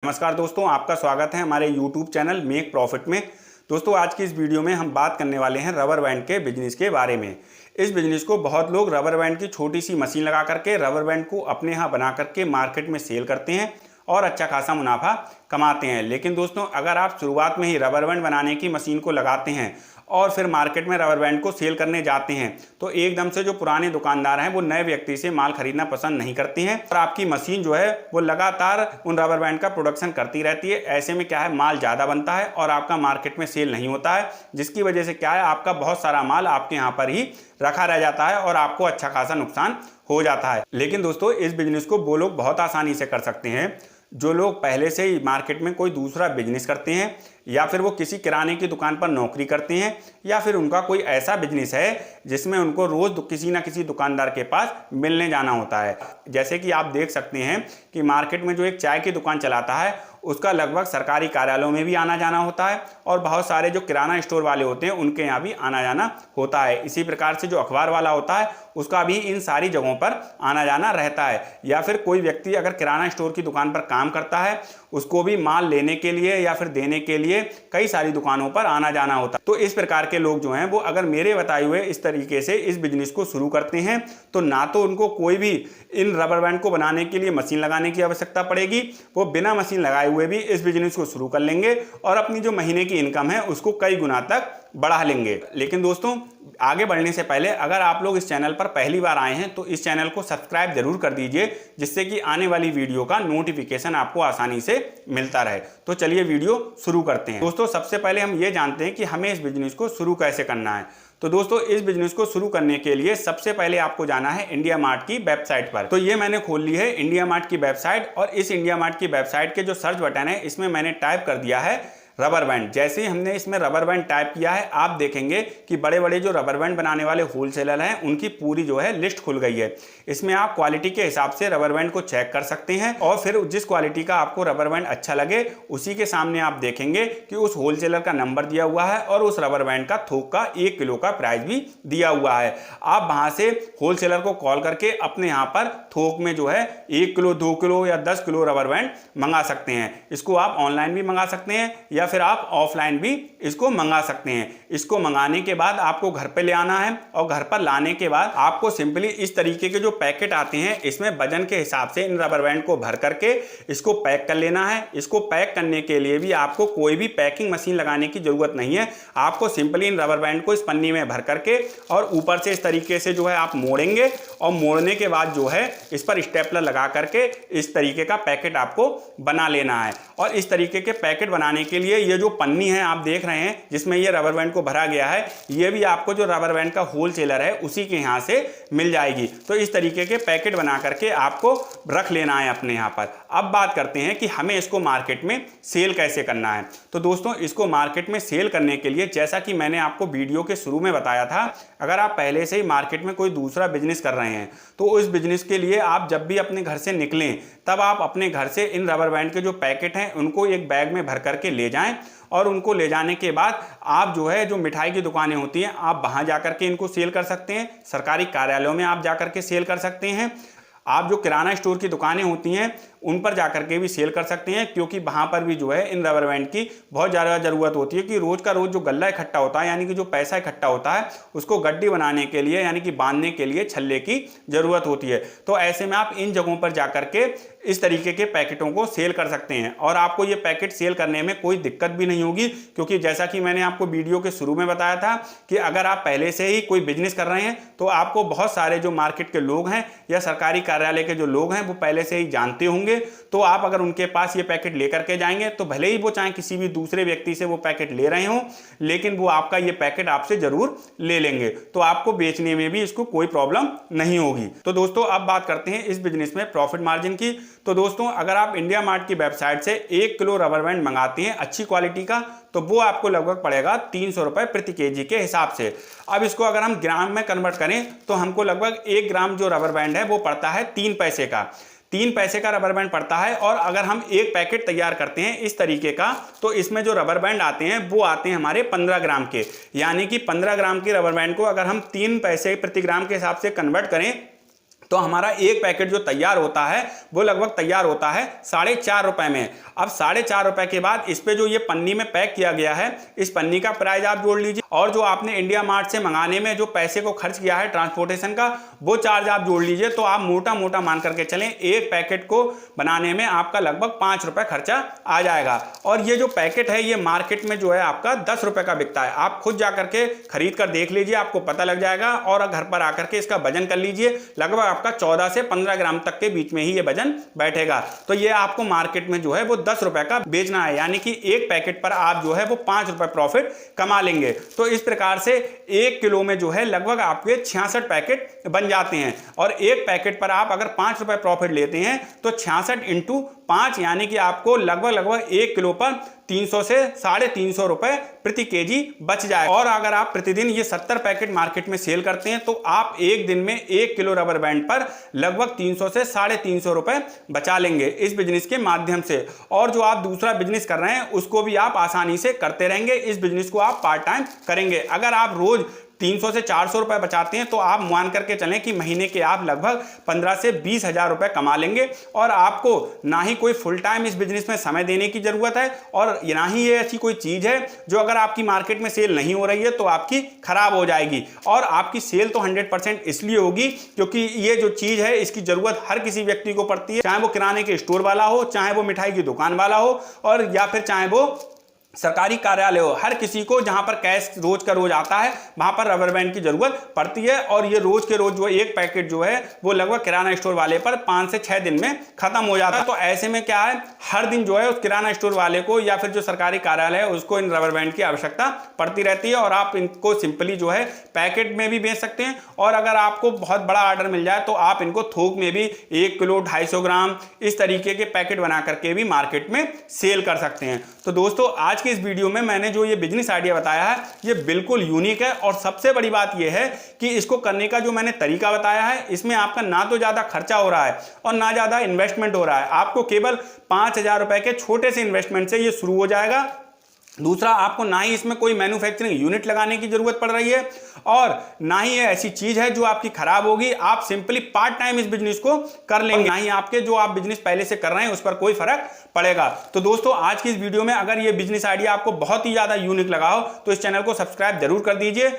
नमस्कार दोस्तों, आपका स्वागत है हमारे YouTube चैनल मेक प्रॉफिट में। दोस्तों, आज की इस वीडियो में हम बात करने वाले हैं रबर बैंड के बिजनेस के बारे में। इस बिजनेस को बहुत लोग रबर बैंड की छोटी सी मशीन लगा करके रबर बैंड को अपने यहाँ बना करके मार्केट में सेल करते हैं और अच्छा खासा मुनाफा कमाते हैं। लेकिन दोस्तों, अगर आप शुरुआत में ही रबर बैंड बनाने की मशीन को लगाते हैं और फिर मार्केट में रबर बैंड को सेल करने जाते हैं तो एकदम से जो पुराने दुकानदार हैं वो नए व्यक्ति से माल खरीदना पसंद नहीं करते हैं और आपकी मशीन जो है वो लगातार उन रबर बैंड का प्रोडक्शन करती रहती है। ऐसे में क्या है, माल ज़्यादा बनता है और आपका मार्केट में सेल नहीं होता है, जिसकी वजह से क्या है, आपका बहुत सारा माल आपके यहाँ पर ही रखा रह जाता है और आपको अच्छा खासा नुकसान हो जाता है। लेकिन दोस्तों, इस बिजनेस को वो लोग बहुत आसानी से कर सकते हैं जो लोग पहले से ही मार्केट में कोई दूसरा बिजनेस करते हैं, या फिर वो किसी किराने की दुकान पर नौकरी करते हैं, या फिर उनका कोई ऐसा बिजनेस है जिसमें उनको रोज़ किसी ना किसी दुकानदार के पास मिलने जाना होता है। जैसे कि आप देख सकते हैं कि मार्केट में जो एक चाय की दुकान चलाता है उसका लगभग सरकारी कार्यालयों में भी आना जाना होता है और बहुत सारे जो किराना स्टोर वाले होते हैं उनके यहाँ भी आना जाना होता है। इसी प्रकार से जो अखबार वाला होता है उसका भी इन सारी जगहों पर आना जाना रहता है। या फिर कोई व्यक्ति अगर किराना स्टोर की दुकान पर काम करता है, उसको भी माल लेने के लिए या फिर देने के लिए कई सारी दुकानों पर आना जाना होता है। तो इस प्रकार के लोग जो हैं वो अगर मेरे बताए हुए इस तरीके से इस बिजनेस को शुरू करते हैं तो ना तो उनको कोई भी इन रबर बैंड को बनाने के लिए मशीन लगाने की आवश्यकता पड़ेगी, वो बिना मशीन लगाए हुए भी इस बिजनेस को शुरू कर लेंगे और अपनी जो महीने की इनकम है उसको कई गुना तक बढ़ा लेंगे। लेकिन दोस्तों, आगे बढ़ने से पहले अगर आप लोग इस चैनल पर पहली बार आए हैं तो इस चैनल को सब्सक्राइब जरूर कर दीजिए, जिससे कि आने वाली वीडियो का नोटिफिकेशन आपको आसानी से मिलता रहे। तो चलिए वीडियो शुरू करते हैं। दोस्तों, सबसे पहले हम ये जानते हैं कि हमें इस बिजनेस को शुरू कैसे करना है। तो दोस्तों, इस बिजनेस को शुरू करने के लिए सबसे पहले आपको जाना है इंडिया मार्ट की वेबसाइट पर। तो ये मैंने खोल ली है इंडिया मार्ट की वेबसाइट, और इस इंडिया मार्ट की वेबसाइट के जो सर्च बटन है इसमें मैंने टाइप कर दिया है रबर बैंड। जैसे ही हमने इसमें रबर बैंड टाइप किया है, आप देखेंगे कि बड़े बड़े जो रबर बैंड बनाने वाले होलसेलर हैं उनकी पूरी जो है लिस्ट खुल गई है। इसमें आप क्वालिटी के हिसाब से रबर बैंड को चेक कर सकते हैं और फिर जिस क्वालिटी का आपको रबर बैंड अच्छा लगे उसी के सामने आप देखेंगे कि उस होलसेलर का नंबर दिया हुआ है और उस रबर बैंड का थोक का 1 किलो का प्राइस भी दिया हुआ है। आप वहां से होलसेलर को कॉल करके अपने यहाँ पर थोक में जो है 1 किलो, 2 किलो या 10 किलो रबर बैंड मंगा सकते हैं। इसको आप ऑनलाइन भी मंगा सकते हैं या फिर आप ऑफलाइन भी इसको मंगा सकते हैं। इसको मंगाने के बाद आपको घर पे ले आना है और घर पर लाने के बाद आपको सिंपली इस तरीके के जो पैकेट आते हैं इसमें वजन के हिसाब से इन रबर बैंड को भर करके इसको पैक कर लेना है। इसको पैक करने के लिए भी आपको कोई भी पैकिंग मशीन लगाने की जरूरत नहीं है। आपको सिंपली इन रबर बैंड को इस पन्नी में भर करके और ऊपर से इस तरीके से जो है आप मोड़ेंगे और मोड़ने के बाद जो है इस पर स्टेपलर लगा करके इस तरीके का पैकेट आपको बना लेना है। और इस तरीके के पैकेट बनाने के लिए ये जो पन्नी है आप देख रहे हैं जिसमें ये रबर बैंड को भरा गया है, ये भी आपको जो रबर बैंड का होलसेलर है उसी के यहाँ से मिल जाएगी। तो इस तरीके के पैकेट बना करके आपको रख लेना है अपने यहाँ पर। अब बात करते हैं कि हमें इसको मार्केट में सेल कैसे करना है। तो दोस्तों, इसको मार्केट में सेल करने के लिए जैसा कि मैंने आपको वीडियो के शुरू में बताया था, अगर आप पहले से ही मार्केट में कोई दूसरा बिजनेस कर रहे हैं तो उस बिजनेस के लिए आप जब भी अपने घर से निकलें तब आप अपने घर से इन रबर बैंड के जो पैकेट हैं उनको एक बैग में भर करके ले जाएं और उनको ले जाने के बाद आप जो है जो मिठाई की दुकानें होती हैं आप वहां जाकर के इनको सेल कर सकते हैं। सरकारी कार्यालयों में आप जाकर के सेल कर सकते हैं। आप जो किराना स्टोर की दुकानें होती हैं उन पर जाकर के भी सेल कर सकते हैं, क्योंकि वहां पर भी जो है इन रबर बैंड की बहुत ज़्यादा ज़रूरत होती है कि रोज़ का रोज़ जो गल्ला इकट्ठा होता है यानी कि जो पैसा इकट्ठा होता है उसको गड्डी बनाने के लिए यानी कि बांधने के लिए छल्ले की ज़रूरत होती है। तो ऐसे में आप इन जगहों पर जाकर के इस तरीके के पैकेटों को सेल कर सकते हैं और आपको ये पैकेट सेल करने में कोई दिक्कत भी नहीं होगी, क्योंकि जैसा कि मैंने आपको वीडियो के शुरू में बताया था कि अगर आप पहले से ही कोई बिजनेस कर रहे हैं तो आपको बहुत सारे जो मार्केट के लोग हैं या सरकारी कार्यालय के जो लोग हैं वो पहले से ही जानते होंगे। तो आप अगर उनके पास ये पैकेट लेकर के जाएंगे तो भले ही वो चाहे किसी भी दूसरे व्यक्ति से वो पैकेट ले रहे हो, लेकिन वो आपका ये पैकेट आपसे जरूर ले लेंगे। तो आपको बेचने में भी इसको कोई प्रॉब्लम नहीं होगी। तो दोस्तों, अब बात करते हैं इस बिजनेस में प्रॉफिट मार्जिन की। तो दोस्तों, अगर आप इंडिया मार्ट की वेबसाइट से 1 किलो रबर बैंड मंगाते हैं अच्छी क्वालिटी का तो वो आपको लगभग पड़ेगा 300 रुपए प्रति केजी के हिसाब से। अब इसको अगर हम ग्राम में कन्वर्ट करें तो हमको लगभग 1 ग्राम जो रबर बैंड है वो पड़ता है 3 पैसे का। 3 पैसे का रबर बैंड पड़ता है। और अगर हम एक पैकेट तैयार करते हैं इस तरीके का तो इसमें जो रबर बैंड आते हैं वो आते हैं हमारे 15 ग्राम के, यानी कि 15 ग्राम के रबर बैंड को अगर हम 3 पैसे प्रति ग्राम के हिसाब से कन्वर्ट करें तो हमारा एक पैकेट जो तैयार होता है वो लगभग तैयार होता है 4.5 रुपए में। अब 4.5 रुपए के बाद इस पे जो ये पन्नी में पैक किया गया है, इस पन्नी का प्राइस आप जोड़ लीजिए, और जो आपने इंडिया मार्ट से मंगाने में जो पैसे को खर्च किया है ट्रांसपोर्टेशन का, वो चार्ज आप जोड़ लीजिए। तो आप मोटा मोटा मान करके चलें, एक पैकेट को बनाने में आपका लगभग 5 रुपए खर्चा आ जाएगा। और ये जो पैकेट है ये मार्केट में जो है आपका 10 रुपए का बिकता है। आप खुद जाकर के खरीद कर देख लीजिए, आपको पता लग जाएगा। और घर पर आकर के इसका वजन कर लीजिए, लगभग आपका 14 से 15 ग्राम तक के बीच में ही ये वजन बैठेगा। तो ये आपको मार्केट में जो है वो 10 रुपए का बेचना है, यानी कि एक पैकेट पर आप जो है वो 5 रुपए प्रॉफिट कमा लेंगे। तो इस प्रकार से 1 किलो में जो है लगभग आपके 66 पैकेट बन जाते हैं। और एक पैकेट पर आप अगर 5 रुपए प्रॉफिट लेते हैं तो 66 इंटू 5 यानी कि आपको लगभग 1 किलो पर 300 से 350 रुपए प्रति केजी बच जाए। और अगर आप प्रतिदिन ये 70 पैकेट मार्केट में सेल करते हैं तो आप एक दिन में 1 किलो रबर बैंड पर लगभग 300 से 350 रुपए बचा लेंगे इस बिजनेस के माध्यम से। और जो आप दूसरा बिजनेस कर रहे हैं उसको भी आप आसानी से करते रहेंगे। इस बिजनेस को आप पार्ट टाइम करेंगे। अगर आप रोज 300 से 400 रुपए बचाते हैं तो आप मान करके चलें कि महीने के आप लगभग 15 से 20 हजार रुपए कमा लेंगे। और आपको ना ही कोई फुल टाइम इस बिजनेस में समय देने की जरूरत है, और ना ही ये ऐसी कोई चीज है जो अगर आपकी मार्केट में सेल नहीं हो रही है तो आपकी खराब हो जाएगी। और आपकी सेल तो 100% इसलिए होगी क्योंकि ये जो चीज है इसकी जरूरत हर किसी व्यक्ति को पड़ती है, चाहे वो किराने के स्टोर वाला हो, चाहे वो मिठाई की दुकान वाला हो, और या फिर चाहे वो सरकारी कार्यालय हो। हर किसी को जहां पर कैश रोज का रोज आता है वहां पर रबर बैंड की जरूरत पड़ती है। और ये रोज के रोज जो एक पैकेट जो है वो लगभग किराना स्टोर वाले पर 5 से 6 दिन में खत्म हो जाता है। तो ऐसे में क्या है, हर दिन जो है उस किराना स्टोर वाले को या फिर जो सरकारी कार्यालय है उसको इन रबर बैंड की आवश्यकता पड़ती रहती है। और आप इनको सिंपली जो है पैकेट में भी बेच सकते हैं, और अगर आपको बहुत बड़ा ऑर्डर मिल जाए तो आप इनको थोक में भी 1 किलो 250 ग्राम इस तरीके के पैकेट बना करके भी मार्केट में सेल कर सकते हैं। तो दोस्तों आज इस वीडियो में मैंने जो ये बिजनेस आइडिया बताया है ये बिल्कुल यूनिक है। और सबसे बड़ी बात ये है कि इसको करने का जो मैंने तरीका बताया है इसमें आपका ना तो ज्यादा खर्चा हो रहा है और ना ज्यादा इन्वेस्टमेंट हो रहा है। आपको केवल 5,000 रुपए के छोटे से इन्वेस्टमेंट से ये शुरू हो जाएगा। दूसरा, आपको ना ही इसमें कोई मैन्युफैक्चरिंग यूनिट लगाने की जरूरत पड़ रही है, और ना ही ये ऐसी चीज है जो आपकी खराब होगी। आप सिंपली पार्ट टाइम इस बिजनेस को कर लेंगे, ना ही आपके जो आप बिजनेस पहले से कर रहे हैं उस पर कोई फर्क पड़ेगा। तो दोस्तों आज की इस वीडियो में अगर ये बिजनेस आइडिया आपको बहुत ही ज्यादा यूनिक लगा हो तो इस चैनल को सब्सक्राइब जरूर कर दीजिए।